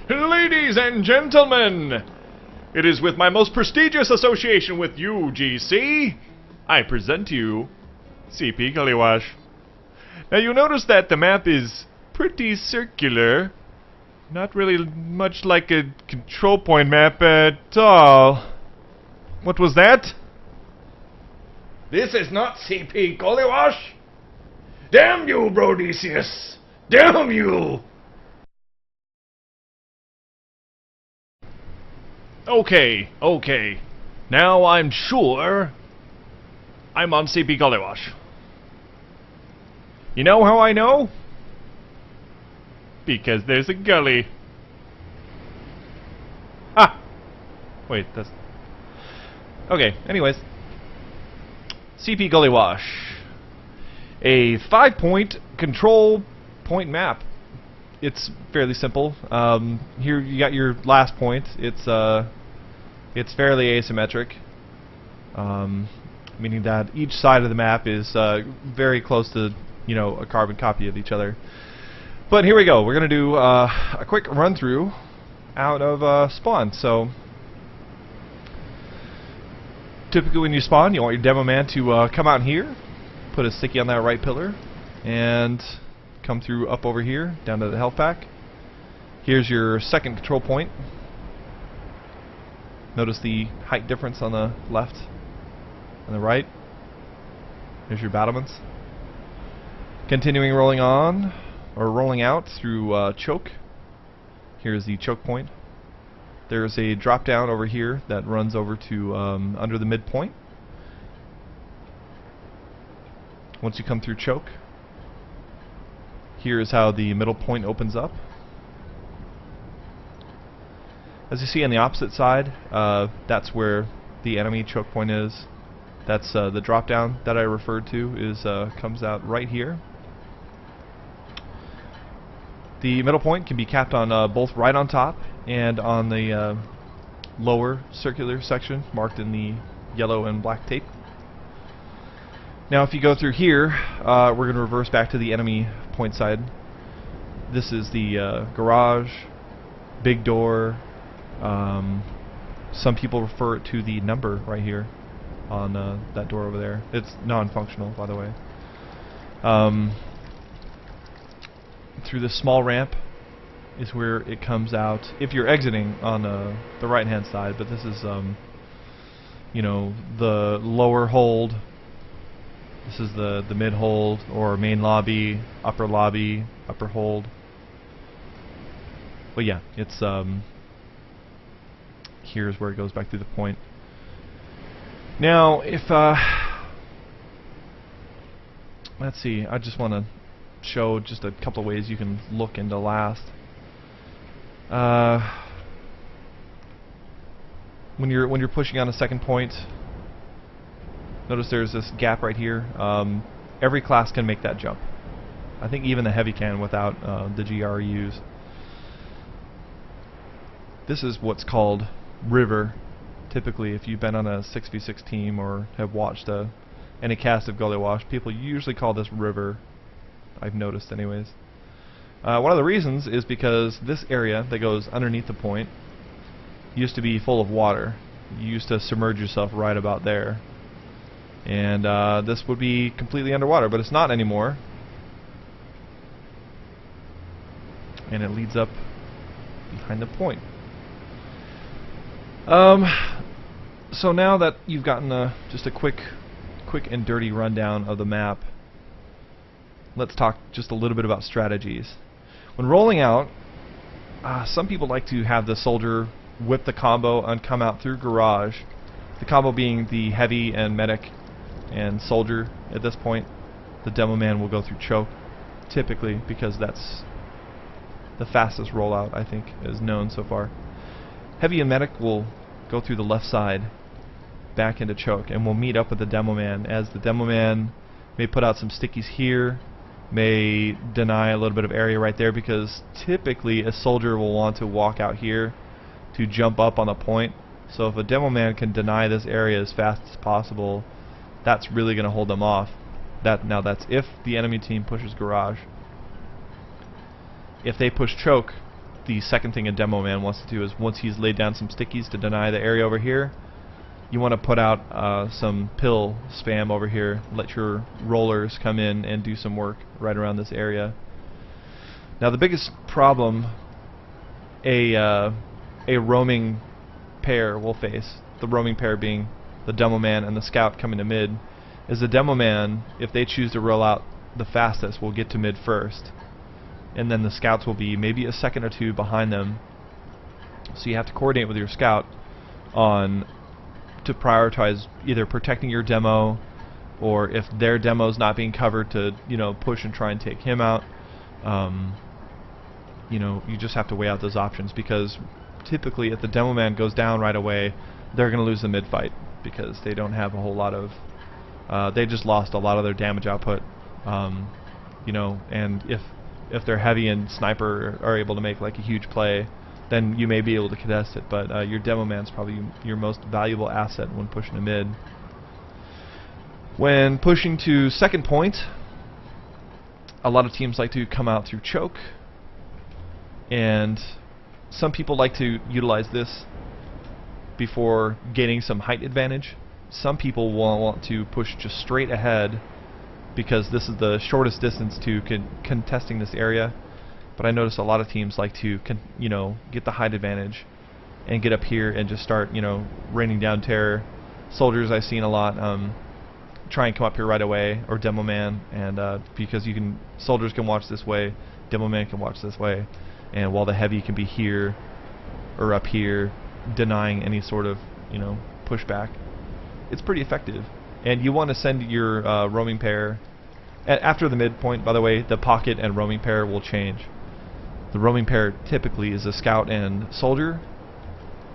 Ladies and gentlemen, it is with my most prestigious association with UGC, I present to you CP Gullywash. Now you notice that the map is pretty circular, not really much like a control point map at all. What was that? This is not CP Gullywash. Damn you, Brodesius! Damn you! Okay. Now I'm sure I'm on CP Gullywash. You know how I know? Because there's a gully. Ah! Wait, that's... Okay, anyways. CP Gullywash. A 5-point control point map. It's fairly simple. Here you got your last point. It's fairly asymmetric, meaning that each side of the map is very close to, you know, a carbon copy of each other. But here we go. We're gonna do a quick run through out of spawn. So typically when you spawn, you want your demo man to come out here, put a sticky on that right pillar, and come through up over here down to the health pack. Here's your second control point. Notice the height difference on the left and the right. Here's your battlements. Continuing rolling on, or rolling out through choke. Here's the choke point. There's a drop down over here that runs over to under the midpoint. Once you come through choke, here is how the middle point opens up. As you see on the opposite side, that's where the enemy choke point is. That's the drop down that I referred to is comes out right here. The middle point can be capped on both right on top and on the lower circular section marked in the yellow and black tape. Now if you go through here, we're going to reverse back to the enemy point side. This is the garage, big door. Some people refer it to the number right here on that door over there. It's non-functional, by the way. Through this small ramp is where it comes out if you're exiting on the right-hand side, but this is you know, the lower hold. This is the mid hold, or main lobby, upper hold. But yeah, it's here's where it goes back through the point. Now, if let's see, I just want to show just a couple of ways you can look into last. When you're pushing on a second point, notice there's this gap right here. Every class can make that jump. I think even the heavy can without the GRUs. This is what's called river. Typically, if you've been on a 6v6 team or have watched any cast of Gullywash, people usually call this river. I've noticed anyways. One of the reasons is because this area that goes underneath the point used to be full of water. You used to submerge yourself right about there. And this would be completely underwater, but it's not anymore. And it leads up behind the point. So now that you've gotten just a quick and dirty rundown of the map, let's talk just a little bit about strategies. When rolling out, some people like to have the soldier whip the combo and come out through garage. The combo being the heavy and medic and soldier at this point. The demo man will go through choke, typically, because that's the fastest rollout I think is known so far. Heavy and medic will go through the left side back into choke, and we'll meet up with the demo man, as the demo man may put out some stickies here, may deny a little bit of area right there, because typically a soldier will want to walk out here to jump up on the point. So if a demo man can deny this area as fast as possible, that's really going to hold them off. Now that's if the enemy team pushes garage. If they push choke, the second thing a demo man wants to do is, once he's laid down some stickies to deny the area over here, you want to put out some pill spam over here. Let your rollers come in and do some work right around this area. Now the biggest problem a roaming pair will face, the roaming pair being the demo man and the scout coming to mid, is the demo man, if they choose to roll out the fastest, will get to mid first, and then the scouts will be maybe a second or two behind them. So you have to coordinate with your scout on to prioritize either protecting your demo, or if their demo's not being covered, to push and try and take him out. You just have to weigh out those options, because typically if the demo man goes down right away, they're going to lose the mid fight, because they don't have a whole lot of they just lost a lot of their damage output. And if they're heavy and sniper are able to make like a huge play, then you may be able to contest it, but your demo man's probably your most valuable asset when pushing to mid. When pushing to second point, a lot of teams like to come out through choke, and some people like to utilize this before gaining some height advantage. Some people will want to push just straight ahead, because this is the shortest distance to contesting this area. But I notice a lot of teams like to get the height advantage and get up here and just start raining down terror. Soldiers I've seen a lot try and come up here right away, or demo man, and because soldiers can watch this way, demo man can watch this way, and while the heavy can be here or up here, denying any sort of pushback. It's pretty effective. And you want to send your roaming pair after the midpoint. By the way, the pocket and roaming pair will change. The roaming pair typically is a scout and soldier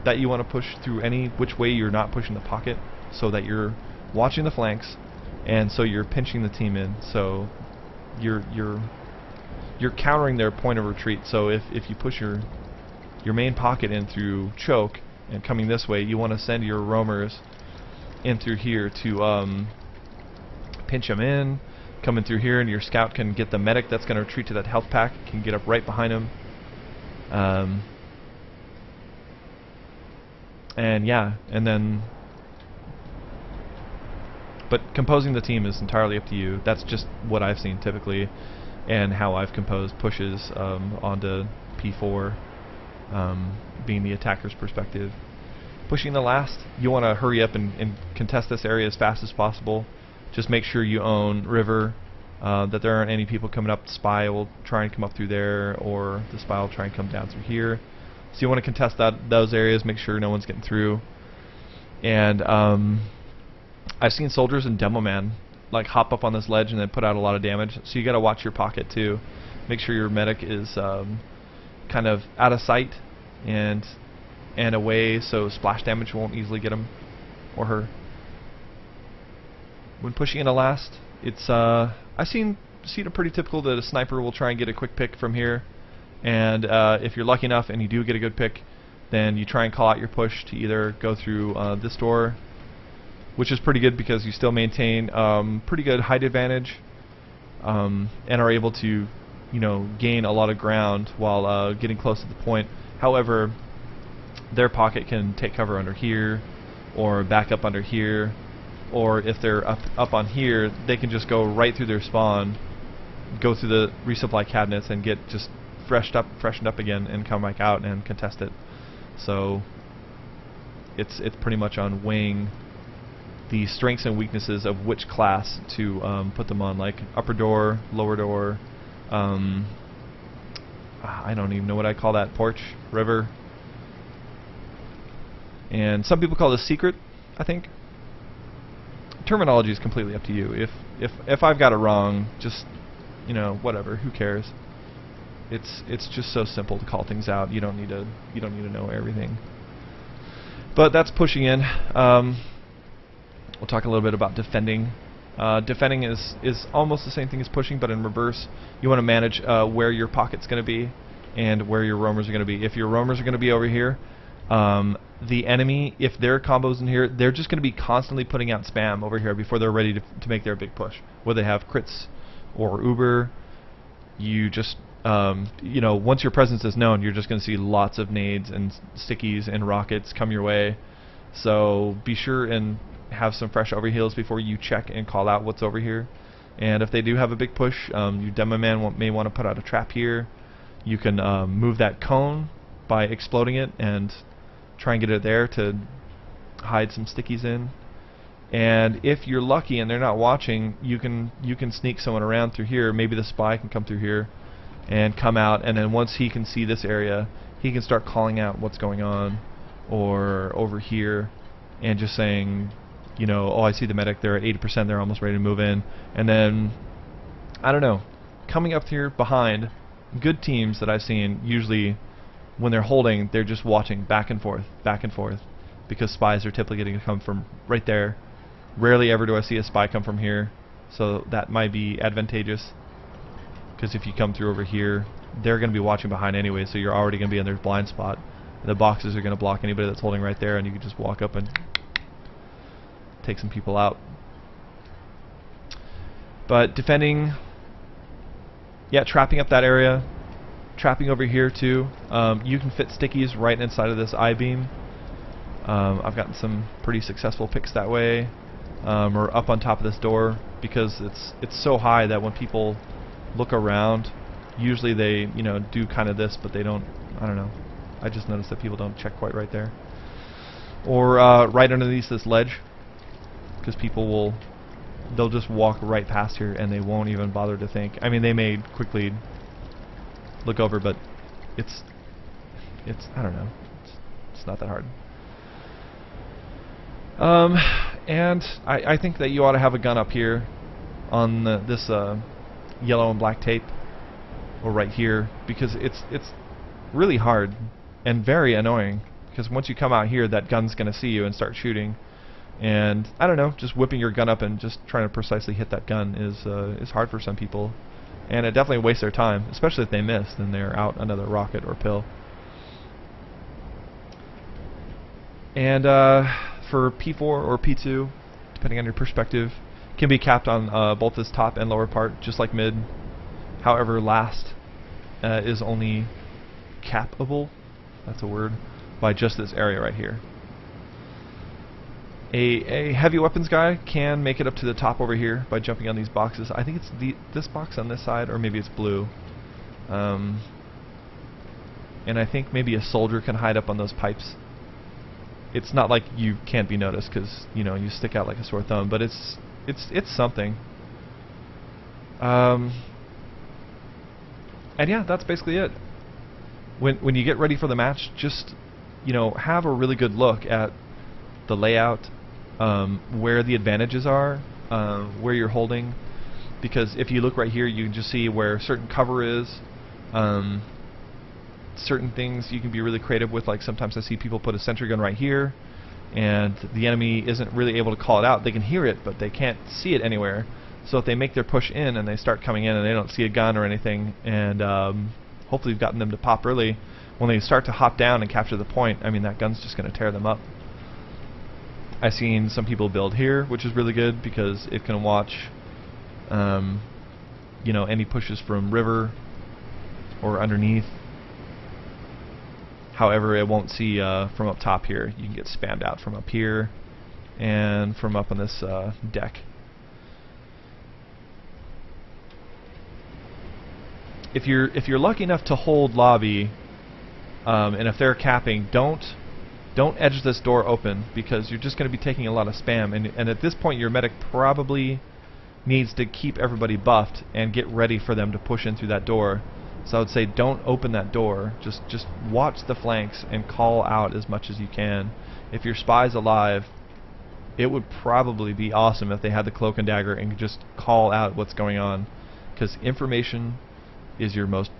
that you want to push through any which way you're not pushing the pocket, so that you're watching the flanks, and so you're pinching the team in. So you're countering their point of retreat. So if you push your main pocket in through choke and coming this way, you want to send your roamers in through here to pinch them in, coming through here, and your scout can get the medic that's going to retreat to that health pack, can get up right behind him. But composing the team is entirely up to you. That's just what I've seen typically, and how I've composed pushes onto P4, being the attacker's perspective. Pushing the last, you want to hurry up and contest this area as fast as possible. Just make sure you own river, that there aren't any people coming up. The spy will try and come up through there, or the spy will try and come down through here. So you want to contest those areas, make sure no one's getting through. And I've seen soldiers and demo man like hop up on this ledge and then put out a lot of damage. So you got to watch your pocket too. Make sure your medic is kind of out of sight and away, so splash damage won't easily get him or her. When pushing in a last, it's I've seen it pretty typical that a sniper will try and get a quick pick from here, and if you're lucky enough and you do get a good pick, then you try and call out your push to either go through this door, which is pretty good because you still maintain pretty good height advantage, and are able to gain a lot of ground while getting close to the point. However, their pocket can take cover under here, or back up under here, or if they're up on here, they can just go right through their spawn, go through the resupply cabinets, and get just freshened up again, and come back out and contest it. So it's pretty much on weighing the strengths and weaknesses of which class to put them on, like upper door, lower door. I don't even know what I call that. Porch, river. And some people call this secret, I think. Terminology is completely up to you. If I've got it wrong, just whatever, who cares? It's just so simple to call things out. You don't need to know everything. But that's pushing in. We'll talk a little bit about defending. Defending is almost the same thing as pushing, but in reverse. You want to manage where your pocket's going to be and where your roamers are going to be. If your roamers are going to be over here, the enemy, if their combos in here, they're just going to be constantly putting out spam over here before they're ready to make their big push. Whether they have crits or uber, you just you know, once your presence is known, you're just going to see lots of nades and stickies and rockets come your way. So be sure and have some fresh overheals before you check and call out what's over here. And if they do have a big push, your demo man may want to put out a trap here. You can move that cone by exploding it and try and get it there to hide some stickies in. And if you're lucky and they're not watching, you can sneak someone around through here. Maybe the spy can come through here and come out, and then once he can see this area, he can start calling out what's going on, or over here, and just saying, you know, oh, I see the medic, they're at 80%, they're almost ready to move in. And then, I don't know, coming up here behind, good teams that I've seen, usually when they're holding, they're just watching back and forth, because spies are typically going to come from right there. Rarely ever do I see a spy come from here, so that might be advantageous, because if you come through over here, they're going to be watching behind anyway, so you're already going to be in their blind spot. The boxes are going to block anybody that's holding right there, and you can just walk up and take some people out. But defending, yeah, trapping up that area, trapping over here too. You can fit stickies right inside of this I-beam. I've gotten some pretty successful picks that way, or up on top of this door, because it's so high that when people look around, usually they, you know, do kind of this, but they don't, I don't know, I just noticed that people don't check quite right there. Or right underneath this ledge, because people they'll just walk right past here and they won't even bother to think. I mean, they may quickly look over, but it's I don't know, it's not that hard. And I think that you ought to have a gun up here on this yellow and black tape, or right here, because it's really hard and very annoying, because once you come out here, that gun's going to see you and start shooting. And I don't know, just whipping your gun up and just trying to precisely hit that gun is hard for some people, and it definitely wastes their time, especially if they miss, then they're out another rocket or pill. And for P4 or P2, depending on your perspective, can be capped on both this top and lower part, just like mid. However, last is only cappable, that's a word, by just this area right here. A heavy weapons guy can make it up to the top over here by jumping on these boxes. I think it's this box on this side, or maybe it's blue. And I think maybe a soldier can hide up on those pipes. It's not like you can't be noticed, because, you know, you stick out like a sore thumb, but it's something. And yeah, that's basically it. When you get ready for the match, just, you know, have a really good look at the layout, where the advantages are, where you're holding, because if you look right here, you can just see where certain cover is. Certain things you can be really creative with, like sometimes I see people put a sentry gun right here, and the enemy isn't really able to call it out. They can hear it, but they can't see it anywhere. So if they make their push in and they start coming in and they don't see a gun or anything, and hopefully you've gotten them to pop early, when they start to hop down and capture the point, I mean, that gun's just going to tear them up. I've seen some people build here, which is really good, because it can watch you know, any pushes from river or underneath. However, it won't see from up top here. You can get spammed out from up here and from up on this deck. If you're lucky enough to hold lobby, and if they're capping, don't edge this door open, because you're just going to be taking a lot of spam. And at this point, your medic probably needs to keep everybody buffed and get ready for them to push in through that door. So I would say don't open that door. Just watch the flanks and call out as much as you can. If your spy's alive, it would probably be awesome if they had the cloak and dagger and could just call out what's going on, because information is your most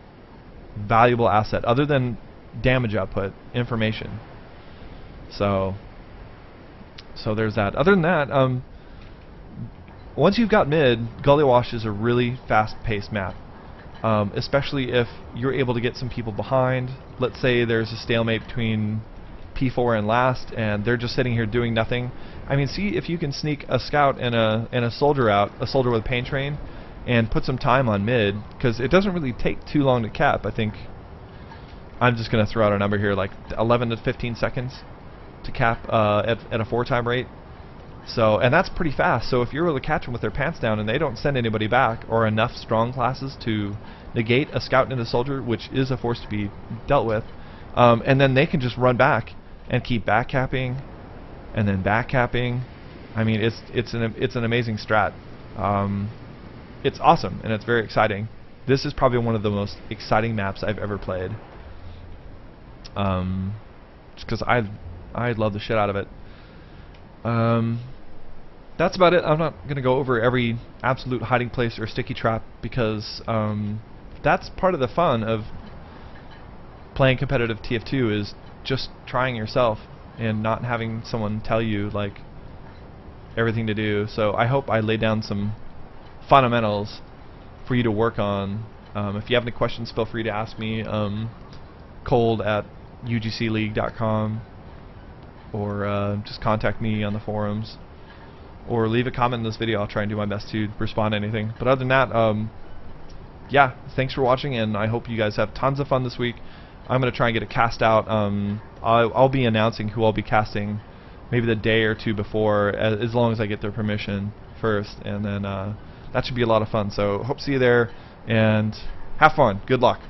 valuable asset, other than damage output. Information. So there's that. Other than that, once you've got mid, Gully Wash is a really fast-paced map. Especially if you're able to get some people behind. Let's say there's a stalemate between P4 and last, and they're just sitting here doing nothing. I mean, see if you can sneak a scout and a soldier out, a soldier with a pain train, and put some time on mid, because it doesn't really take too long to cap. I think I'm just going to throw out a number here, like 11 to 15 seconds to cap at a 4-time rate. So, and that's pretty fast. So if you're able to catch them with their pants down and they don't send anybody back, or enough strong classes to negate a scout and a soldier, which is a force to be dealt with, and then they can just run back and keep back capping and then back capping. I mean, it's an amazing strat. It's awesome and it's very exciting. This is probably one of the most exciting maps I've ever played. Just because I love the shit out of it. That's about it. I'm not going to go over every absolute hiding place or sticky trap, because that's part of the fun of playing competitive TF2, is just trying yourself and not having someone tell you like everything to do. So I hope I lay down some fundamentals for you to work on. If you have any questions, feel free to ask me. Cold at ugcleague.com, or just contact me on the forums, or leave a comment in this video. I'll try and do my best to respond to anything. But other than that, yeah, thanks for watching, and I hope you guys have tons of fun this week. I'm going to try and get it cast out. I'll be announcing who I'll be casting maybe the day or two before, as long as I get their permission first, and then that should be a lot of fun. So hope to see you there, and have fun. Good luck.